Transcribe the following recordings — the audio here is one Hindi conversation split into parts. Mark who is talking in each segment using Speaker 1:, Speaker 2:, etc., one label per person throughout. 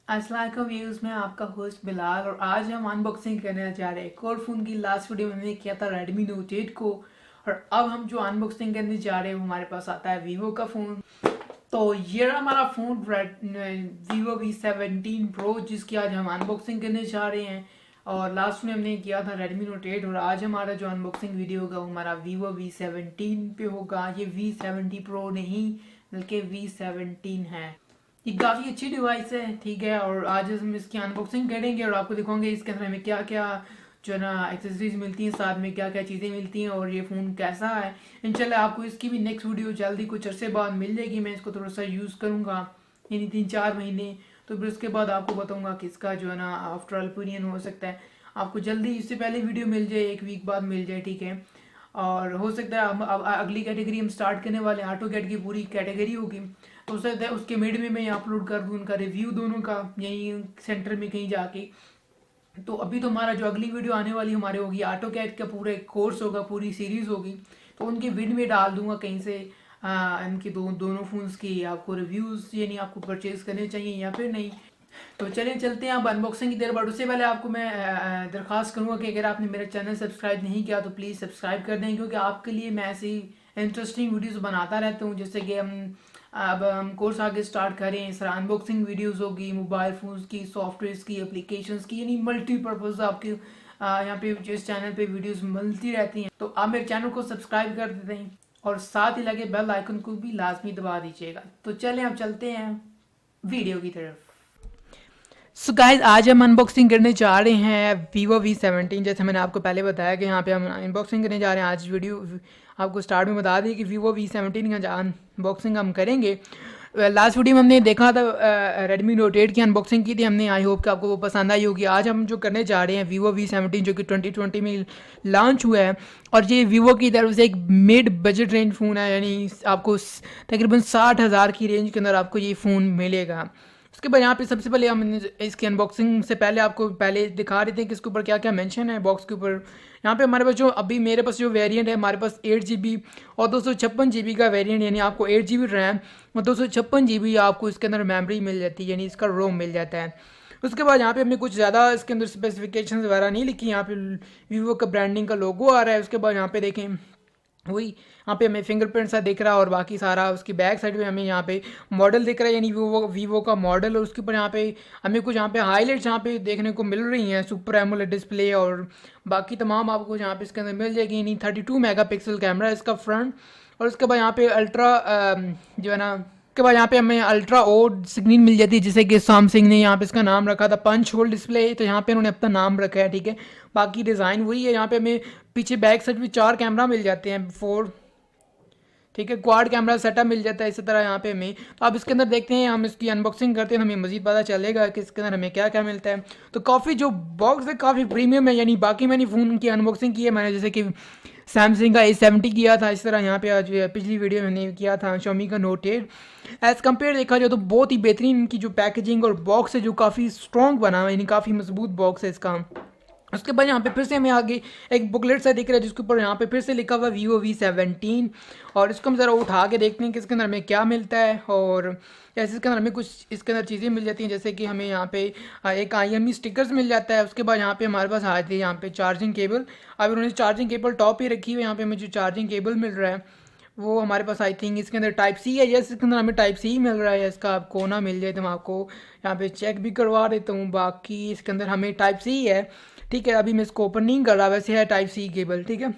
Speaker 1: अस्सलाम व्यूज़ में आपका होस्ट बिलाल और आज हम अनबॉक्सिंग करने जा रहे हैं एक और फ़ोन की। लास्ट वीडियो में हमने किया था Redmi Note 8 को और अब हम जो अनबॉक्सिंग करने जा रहे हैं वो हमारे पास आता है वीवो का फ़ोन। तो ये रहा हमारा फ़ोन वीवो V17 Pro जिसकी आज हम अनबॉक्सिंग करने जा रहे हैं। और लास्ट में हमने किया था Redmi Note 8 और आज हमारा जो अनबॉक्सिंग वीडियो होगा वो हमारा वीवो V17 पे होगा। ये V70 Pro नहीं बल्कि V17 है। ये काफ़ी अच्छी डिवाइस है, ठीक है। और आज हम इसकी अनबॉक्सिंग करेंगे और आपको दिखाऊंगे इसके अंदर हमें क्या क्या जो है ना एक्सेसरीज मिलती हैं, साथ में क्या क्या चीज़ें मिलती हैं और ये फ़ोन कैसा है। इंशाल्लाह आपको इसकी भी नेक्स्ट वीडियो जल्दी कुछ अरसे बाद मिल जाएगी। मैं इसको थोड़ा सा यूज़ करूँगा यानी 3-4 महीने, तो फिर उसके बाद आपको बताऊँगा कि इसका जो है ना आफ्टर ऑल ओपिनियन हो सकता है आपको जल्दी इससे पहले वीडियो मिल जाए, 1 वीक बाद मिल जाए, ठीक है। और हो सकता है हम अब अगली कैटेगरी हम स्टार्ट करने वाले हैं, ऑटो कैट की पूरी कैटेगरी होगी। तो हो सकता है उसके मिड में मैं अपलोड कर दूँ उनका रिव्यू दोनों का यहीं सेंटर में कहीं जाके। तो अभी तो हमारा जो अगली वीडियो आने वाली हमारे होगी ऑटो कैट का पूरा कोर्स होगा, पूरी सीरीज़ होगी। तो उनके विड में डाल दूंगा कहीं से इनके दोनों फ़ोन्स की आपको रिव्यूज़, यानी आपको परचेज़ करने चाहिए या फिर नहीं। तो चलिए चलते हैं अब अनबॉक्सिंग की देर। बट उससे पहले आपको मैं दरख्वास्त करूँगा कि अगर आपने मेरा चैनल सब्सक्राइब नहीं किया तो प्लीज़ सब्सक्राइब कर दें, क्योंकि आपके लिए मैं ऐसी इंटरेस्टिंग वीडियोस बनाता रहता हूँ। जैसे कि हम कोर्स आगे स्टार्ट करें, इस तरह अनबॉक्सिंग वीडियोस होगी मोबाइल फ़ोन्स की, सॉफ्टवेयर्स की, एप्लीकेशंस की, यानी मल्टीपर्पज़ आपके यहाँ पे जिस चैनल पे वीडियोस मिलती रहती हैं। तो आप मेरे चैनल को सब्सक्राइब कर देते हैं और साथ ही लगे बेल आइकन को भी लाजमी दबा दीजिएगा। तो चलें अब चलते हैं वीडियो की तरफ। सो गाइज आज हम अनबॉक्सिंग करने जा रहे हैं वीवो V17। जैसे मैंने आपको पहले बताया कि यहाँ पे हम अनबॉक्सिंग करने जा रहे हैं। आज वीडियो आपको स्टार्ट में बता दी कि वीवो V17 का अनबॉक्सिंग हम करेंगे। लास्ट वीडियो में हमने देखा था Redmi Note 8 की अनबॉक्सिंग की थी हमने। आई होप कि आपको वो पसंद आई होगी। आज हम जो करने जा रहे हैं वीवो V17 जो कि 2020 में लॉन्च हुआ है और ये वीवो की तरफ से एक मिड बजट रेंज फ़ोन है, यानी आपको तकरीबन 60,000 की रेंज के अंदर आपको ये फ़ोन मिलेगा। उसके बाद यहाँ पे सबसे पहले हम इसकी अनबॉक्सिंग से पहले आपको पहले दिखा रहे थे कि इसके ऊपर क्या क्या मेंशन है बॉक्स के ऊपर। यहाँ पे हमारे पास जो अभी मेरे पास जो वेरिएंट है, हमारे पास 8 GB और 256 GB का वेरिएंट, यानी आपको 8 GB रैम और 256 GB आपको इसके अंदर मेमोरी मिल जाती है, यानी इसका रोम मिल जाता है। उसके बाद यहाँ पे हमने कुछ ज़्यादा इसके अंदर स्पेसिफिकेशन वगैरह नहीं लिखी। यहाँ पे वीवो का ब्रांडिंग का लोगो आ रहा है। उसके बाद यहाँ पे देखें वही यहाँ पे हमें फिंगरप्रिंट सा दिख रहा है और बाकी सारा उसकी बैक साइड में हमें यहाँ पे मॉडल दिख रहा है, यानी वीवो का मॉडल। और उसके ऊपर यहाँ पे हमें कुछ यहाँ पे हाईलाइट्स यहाँ पे देखने को मिल रही हैं, सुपर एमोलेड डिस्प्ले और बाकी तमाम आपको यहाँ पे इसके अंदर मिल जाएगी। यानी 32 मेगापिक्सल कैमरा इसका फ्रंट। और उसके बाद यहाँ पे अल्ट्रा जो है ना, के बाद यहाँ पे हमें अल्ट्रा ओड स्क्रीन मिल जाती है, जिसे कि सैमसंग ने यहाँ पे इसका नाम रखा था पंच होल डिस्प्ले, तो यहाँ पे उन्होंने अपना नाम रखा है, ठीक है। बाकी डिज़ाइन वही है। यहाँ पे हमें पीछे बैक साइड में 4 कैमरा मिल जाते हैं, 4, ठीक है। क्वाड कैमरा सेटअप मिल जाता है इसी तरह यहाँ पे हमें। तो आप इसके अंदर देखते हैं, हम इसकी अनबॉक्सिंग करते हैं, हमें मजीद पता चलेगा कि इसके अंदर हमें क्या क्या मिलता है। तो काफ़ी जो बॉक्स है काफ़ी प्रीमियम है, यानी बाकी मैंने फ़ोन की अनबॉक्सिंग की है मैंने, जैसे कि सैमसंग का A70 किया था, इस तरह यहाँ पे आज पिछली वीडियो में मैंने किया था Xiaomi का Note 8। एज़ कम्पेयर देखा जाए तो बहुत ही बेहतरीन इनकी जो पैकेजिंग और बॉक्स है जो काफ़ी स्ट्रॉन्ग बना हुआ है, यानी काफ़ी मजबूत बॉक्स है इसका। उसके बाद यहाँ पे फिर से हमें आगे एक बुकलेट सा दिख रहा है जिसके ऊपर यहाँ पे फिर से लिखा हुआ वीवो V17। और इसको हम ज़रा उठा के देखते हैं कि इसके अंदर हमें क्या मिलता है। और जैसे इसके अंदर हमें कुछ इसके अंदर चीज़ें मिल जाती हैं, जैसे कि हमें यहाँ पे एक IME स्टिकर्स मिल जाता है। उसके बाद यहाँ पे हमारे पास आती है यहाँ पे चार्जिंग केबल। अब उन्होंने चार्जिंग केबल टॉप ही रखी हुई है। यहाँ पे हमें जो चार्जिंग केबल मिल रहा है वो हमारे पास आई थिंक इसके अंदर टाइप सी है। यस, इसके अंदर हमें टाइप सी मिल रहा है। इसका आप कोना मिल जाए तो मैं आपको यहाँ पे चेक भी करवा देता हूँ। बाकी इसके अंदर हमें टाइप सी है, ठीक है। अभी मैं इसको ओपन नहीं कर रहा, वैसे है टाइप सी केबल, ठीक है।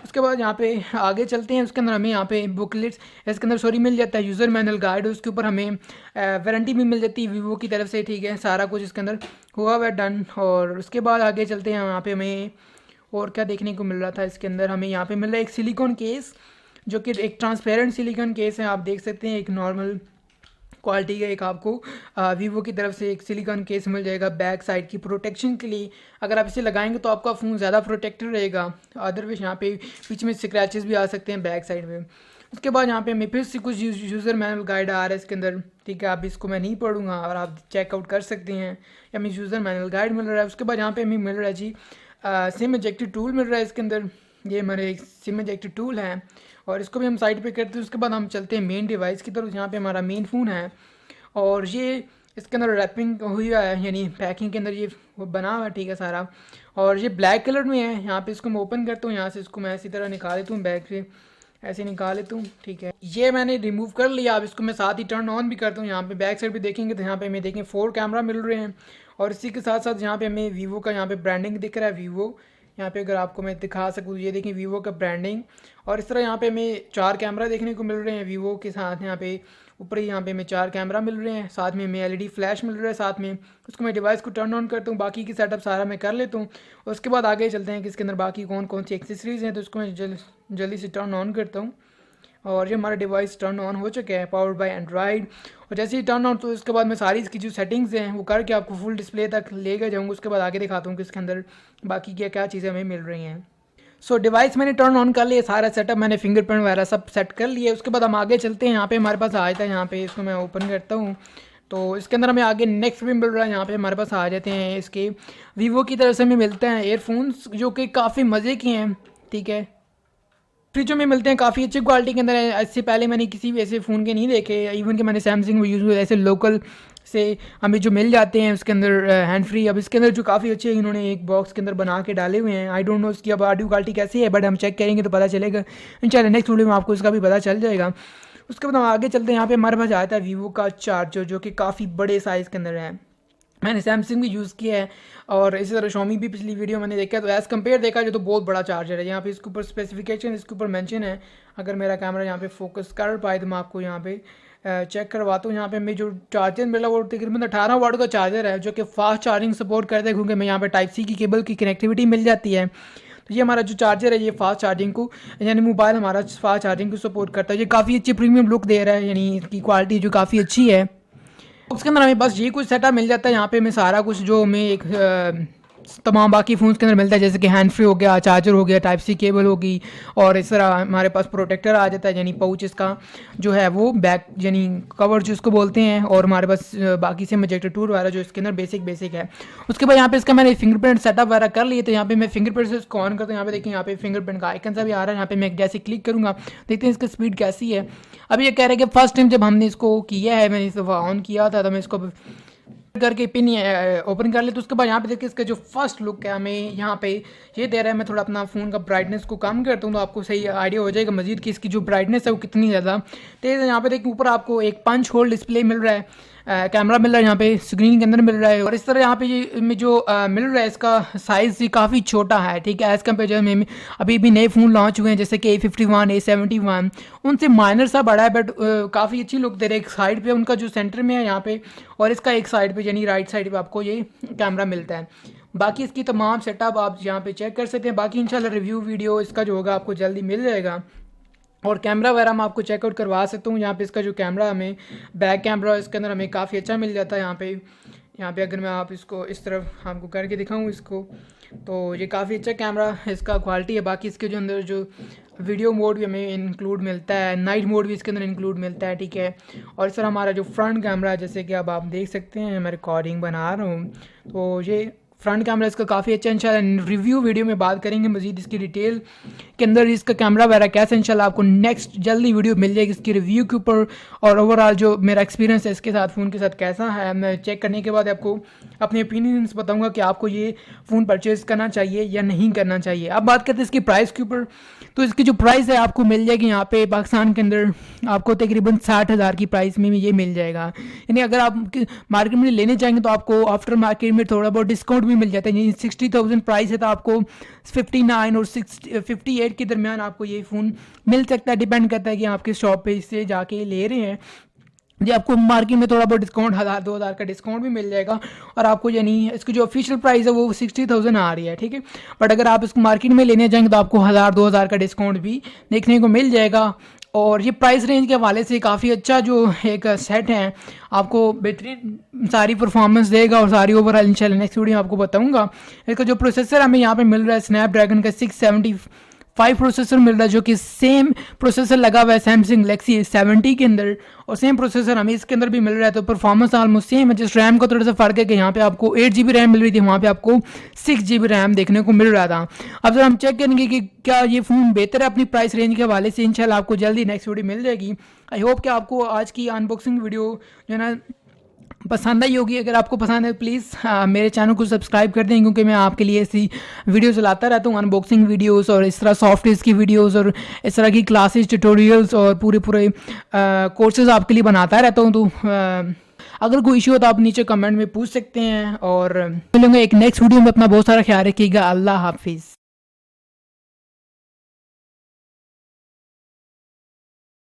Speaker 1: उसके बाद यहाँ पे आगे चलते हैं। उसके अंदर हमें यहाँ पे बुकलेट्स इसके अंदर सॉरी मिल जाता है, यूज़र मैनुअल गाइड। उसके ऊपर हमें वारंटी भी मिल जाती है वीवो की तरफ से, ठीक है। सारा कुछ इसके अंदर हुआ हुआ डन। और उसके बाद आगे चलते हैं। यहाँ पे हमें और क्या देखने को मिल रहा था, इसके अंदर हमें यहाँ पे मिल रहा है एक सिलिकॉन केस, जो कि एक ट्रांसपेरेंट सिलिकॉन केस है। आप देख सकते हैं एक नॉर्मल क्वालिटी का एक आपको वीवो की तरफ से एक सिलिकॉन केस मिल जाएगा बैक साइड की प्रोटेक्शन के लिए। अगर आप इसे लगाएंगे तो आपका फ़ोन ज़्यादा प्रोटेक्टेड रहेगा, अदरवाइज यहाँ पे बीच में स्क्रैचेस भी आ सकते हैं बैक साइड में। उसके बाद यहाँ पे हमें फिर से कुछ यूज़र मैनुअल गाइड आ रहा है इसके अंदर, ठीक है। आप इसको मैं नहीं पढ़ूंगा और आप चेकआउट कर सकते हैं। हमें यूज़र मैनुअल गाइड मिल रहा है। उसके बाद यहाँ पे हमें मिल रहा है जी सिम इजेक्टर टूल मिल रहा है इसके अंदर। ये हमारे एक सिम इजेक्टर टूल है और इसको भी हम साइड पे करते हैं। उसके बाद हम चलते हैं मेन डिवाइस की तरफ। यहाँ पे हमारा मेन फ़ोन है और ये इसके अंदर रैपिंग हुई है, यानी पैकिंग के अंदर ये वो बना हुआ है, ठीक है सारा। और ये ब्लैक कलर में है। यहाँ पे इसको मैं ओपन करता हूँ, यहाँ से इसको मैं इसी तरह निकाल लेता हूँ बैग से, ऐसे निकाल लेता हूँ, ठीक है। ये मैंने रिमूव कर लिया। अब इसको मैं साथ ही टर्न ऑन भी करता हूँ। यहाँ पे बैक साइड भी देखेंगे तो यहाँ पे हमें देखें 4 कैमरा मिल रहे हैं, और इसी के साथ साथ यहाँ पे हमें वीवो का यहाँ पे ब्रांडिंग दिख रहा है, वीवो। यहाँ पे अगर आपको मैं दिखा सकूँ, ये देखें वीवो का ब्रांडिंग। और इस तरह यहाँ पे हमें 4 कैमरा देखने को मिल रहे हैं वीवो के साथ। यहाँ पे ऊपर ही यहाँ पे हमें 4 कैमरा मिल रहे हैं, साथ में हमें एलईडी फ्लैश मिल रहा है साथ में। उसको मैं डिवाइस को टर्न ऑन करता हूँ, बाकी की सेटअप सारा मैं कर लेता हूँ। उसके बाद आगे चलते हैं कि इसके अंदर बाकी कौन कौन सी एक्सेसरीज़ हैं, तो उसको मैं जल्दी से टर्न ऑन करता हूँ। और ये हमारा डिवाइस टर्न ऑन हो चुका है, पावर्ड बाय एंड्रॉइड। और जैसे ही टर्न ऑन, तो इसके बाद मैं सारी इसकी जो सेटिंग्स हैं वो करके आपको फुल डिस्प्ले तक लेकर जाऊँगा। उसके बाद आगे दिखाता हूँ कि इसके अंदर बाकी क्या क्या चीज़ें हमें मिल रही हैं। सो डिवाइस मैंने टर्न ऑन कर लिया, सारा सेटअप मैंने फिंगरप्रिंट वगैरह सब सेट कर लिया। उसके बाद हम आगे चलते हैं। यहाँ पे हमारे पास आ जाता है, यहाँ पे इसको मैं ओपन करता हूँ तो इसके अंदर हमें आगे नेक्स्ट भी मिल रहा है। यहाँ पे हमारे पास आ जाते हैं इसके वीवो की तरफ से हमें मिलते हैं एयरफोन्स, जो कि काफ़ी मज़े के हैं, ठीक है। फ्रिजों में मिलते हैं, काफ़ी अच्छी क्वालिटी के अंदर है। इससे पहले मैंने किसी भी ऐसे फ़ोन के नहीं देखे, इवन कि मैंने सैमसंग में यूज़ हुए ऐसे लोकल से हमें जो मिल जाते हैं उसके अंदर हैंड फ्री। अब इसके अंदर जो काफ़ी अच्छे इन्होंने एक बॉक्स के अंदर बना के डाले हुए हैं। आई डोंट नो इसकी अब ऑडियो क्वालिटी कैसी है, बट हम चेक करेंगे तो पता चलेगा इंशाल्लाह। नेक्स्ट वीडियो में आपको इसका भी पता चल जाएगा। उसके बाद हम आगे चलते हैं। यहाँ पे हमारे पास आता है वीवो का चार्जर, जो कि काफ़ी बड़े साइज़ के अंदर है। मैंने सैमसंग भी यूज़ किया है और इसी तरह शॉमी भी पिछली वीडियो मैंने देखा, तो एज़ कम्पेयर देखा जो तो बहुत बड़ा चार्जर है। यहाँ पे इसके ऊपर स्पेसिफिकेशन इसके ऊपर मेंशन है। अगर मेरा कैमरा यहाँ पे फोकस कर पाए तो मैं आपको यहाँ पे चेक करवाता हूँ। यहाँ पे हमें जो चार्जर मिला वो तकरीबन 18 वाट का चार्जर है, जो कि फास्ट चार्जिंग सपोर्ट करता है, क्योंकि मैं यहाँ पे टाइप सी की केबल की कनेक्टिविटी मिल जाती है। तो ये हमारा जो चार्जर है ये फास्ट चार्जिंग को, यानी मोबाइल हमारा फास्ट चार्जिंग को सपोर्ट करता है। ये काफ़ी अच्छी प्रीमियम लुक दे रहा है, यानी इसकी क्वालिटी जो काफ़ी अच्छी है। उसके अंदर हमें बस ये कुछ सेटअप मिल जाता है। यहाँ पे हमें सारा कुछ जो हमें एक तमाम बाकी फ़ोन्स के अंदर मिलता है, जैसे कि हैंड फ्री हो गया, चार्जर हो गया, टाइप सी केबल होगी, और इस तरह हमारे पास प्रोटेक्टर आ जाता है, यानी पाउच इसका जो है वो बैक यानी कवर जिसको बोलते हैं। और हमारे पास बाकी से प्रोजेक्टर टूर वगैरह जो इसके अंदर बेसिक है। उसके बाद यहाँ पे इसका मैंने फिंगरप्रिंट सेटअप वगैरह कर लिए, तो यहाँ पे मैं फिंगरप्रिंट से इसको ऑन करता हूँ। यहाँ पे देखिए, यहाँ पे फिंगरप्रिंट का आइकन सा भी आ रहा है। यहाँ पे मैं जैसे क्लिक करूँगा, देखते हैं इसकी स्पीड कैसी है। अभी ये कह रहे हैं कि फर्स्ट टाइम जब हमने इसको किया है, मैंने इस दफ़ा ऑन किया था, तो मैं इसको करके पिन ओपन कर ले। तो उसके बाद यहाँ पे देखिए इसका जो फर्स्ट लुक है हमें यहाँ पे ये दे रहा है। मैं थोड़ा अपना फ़ोन का ब्राइटनेस को कम करता हूँ तो आपको सही आइडिया हो जाएगा मजीद कि इसकी जो ब्राइटनेस है वो कितनी ज़्यादा तेज़ है। यहाँ पे देखिए ऊपर आपको एक पंच होल डिस्प्ले मिल रहा है, कैमरा मिल रहा है, यहाँ पे स्क्रीन के अंदर मिल रहा है। और इस तरह यहाँ पे ये में जो मिल रहा है इसका साइज़ ही काफ़ी छोटा है, ठीक है। एज़ कम्पेयर में अभी भी नए फ़ोन लॉन्च हुए हैं जैसे कि A51, A71, उनसे माइनर सा बड़ा है, बट काफ़ी अच्छी लुक दे रहे हैं। एक साइड पे उनका जो सेंटर में है यहाँ पे, और इसका एक साइड पे यानी राइट साइड पे आपको ये कैमरा मिलता है। बाकी इसकी तमाम सेटअप आप यहाँ पे चेक कर सकते हैं। बाकी इंशाल्लाह रिव्यू वीडियो इसका जो होगा आपको जल्दी मिल जाएगा। और कैमरा वगैरह मैं आपको चेकआउट करवा सकता हूँ। यहाँ पे इसका जो कैमरा हमें बैक कैमरा इसके अंदर हमें काफ़ी अच्छा मिल जाता है। यहाँ पे अगर मैं आप इसको इस तरफ आपको करके दिखाऊँ इसको, तो ये काफ़ी अच्छा कैमरा इसका क्वालिटी है। बाकी इसके जो अंदर जो वीडियो मोड भी हमें इंक्लूड मिलता है, नाइट मोड भी इसके अंदर इंक्लूड मिलता है, ठीक है। और इस तरह हमारा जो फ्रंट कैमरा है, जैसे कि अब आप देख सकते हैं मैं रिकॉर्डिंग बना रहा हूँ, तो ये फ्रंट कैमरा इसका काफ़ी अच्छा। इंशाल्लाह रिव्यू वीडियो में बात करेंगे मजीद इसकी डिटेल के अंदर, इसका कैमरा वगैरह कैसा, इंशाल्लाह आपको नेक्स्ट जल्दी वीडियो मिल जाएगी इसकी रिव्यू के ऊपर। और ओवरऑल जो मेरा एक्सपीरियंस है इसके साथ फ़ोन के साथ कैसा है, मैं चेक करने के बाद आपको अपने ओपिनियंस बताऊंगा कि आपको ये फ़ोन परचेज़ करना चाहिए या नहीं करना चाहिए। अब बात करते हैं इसकी प्राइस के ऊपर, तो इसकी जो प्राइस है आपको मिल जाएगी यहाँ पे पाकिस्तान के अंदर आपको तकरीबन 60,000 की प्राइस में ये मिल जाएगा। यानी अगर आप मार्केट में लेने चाहेंगे तो आपको आफ्टर मार्केट में थोड़ा बहुत डिस्काउंट भी मिल जाता है। यानी 60,000 प्राइस है तो आपको 59 और 58 के दरमियान आपको ये फ़ोन मिल सकता है। डिपेंड करता है कि आपके शॉप पे इससे जाके ले रहे हैं। जी आपको मार्केट में थोड़ा बहुत डिस्काउंट 1,000-2,000 का डिस्काउंट भी मिल जाएगा, और आपको यानी इसकी जो ऑफिशियल प्राइस है वो 60,000 आ रही है, ठीक है। बट अगर आप इसको मार्केट में लेने जाएंगे तो आपको 1,000-2,000 का डिस्काउंट भी देखने को मिल जाएगा। और ये प्राइस रेंज के हवाले से काफ़ी अच्छा जो एक सेट है, आपको बेहतरीन सारी परफॉर्मेंस देगा और सारी ओवरऑल इंशाल्लाह नेक्स्ट वीडियो में आपको बताऊंगा। इसका जो प्रोसेसर हमें यहाँ पे मिल रहा है स्नैपड्रैगन का 675 प्रोसेसर मिल रहा है, जो कि सेम प्रोसेसर लगा हुआ है सैमसंग गैलेक्सी S70 के अंदर, और सेम प्रोसेसर हमें इसके अंदर भी मिल रहा है। तो परफॉर्मेंस ऑलमोस्ट सेम है, जिस रैम का थोड़ा सा फ़र्क है कि यहाँ पे आपको 8 GB रैम मिल रही थी, वहाँ पे आपको 6 GB रैम देखने को मिल रहा था। अब जब हम चेक करेंगे कि क्या ये फ़ोन बेहतर है अपनी प्राइस रेंज के हवाले से, इंशाल्लाह आपको जल्दी नेक्स्ट वीडियो मिल जाएगी। आई होप कि आपको आज की अनबॉक्सिंग वीडियो जो है ना पसंद आई होगी। अगर आपको पसंद है प्लीज़ मेरे चैनल को सब्सक्राइब कर दें, क्योंकि मैं आपके लिए ऐसी वीडियोस लाता रहता हूँ, अनबॉक्सिंग वीडियोस और इस तरह सॉफ्टवेयर की वीडियोस और इस तरह की क्लासेस, ट्यूटोरियल्स और पूरे पूरे कोर्सेज आपके लिए बनाता रहता हूँ। तो अगर कोई इशू हो तो आप नीचे कमेंट में पूछ सकते हैं, और मिलूंगा एक नेक्स्ट वीडियो में। अपना बहुत सारा ख्याल रखिएगा। अल्लाह हाफिज़।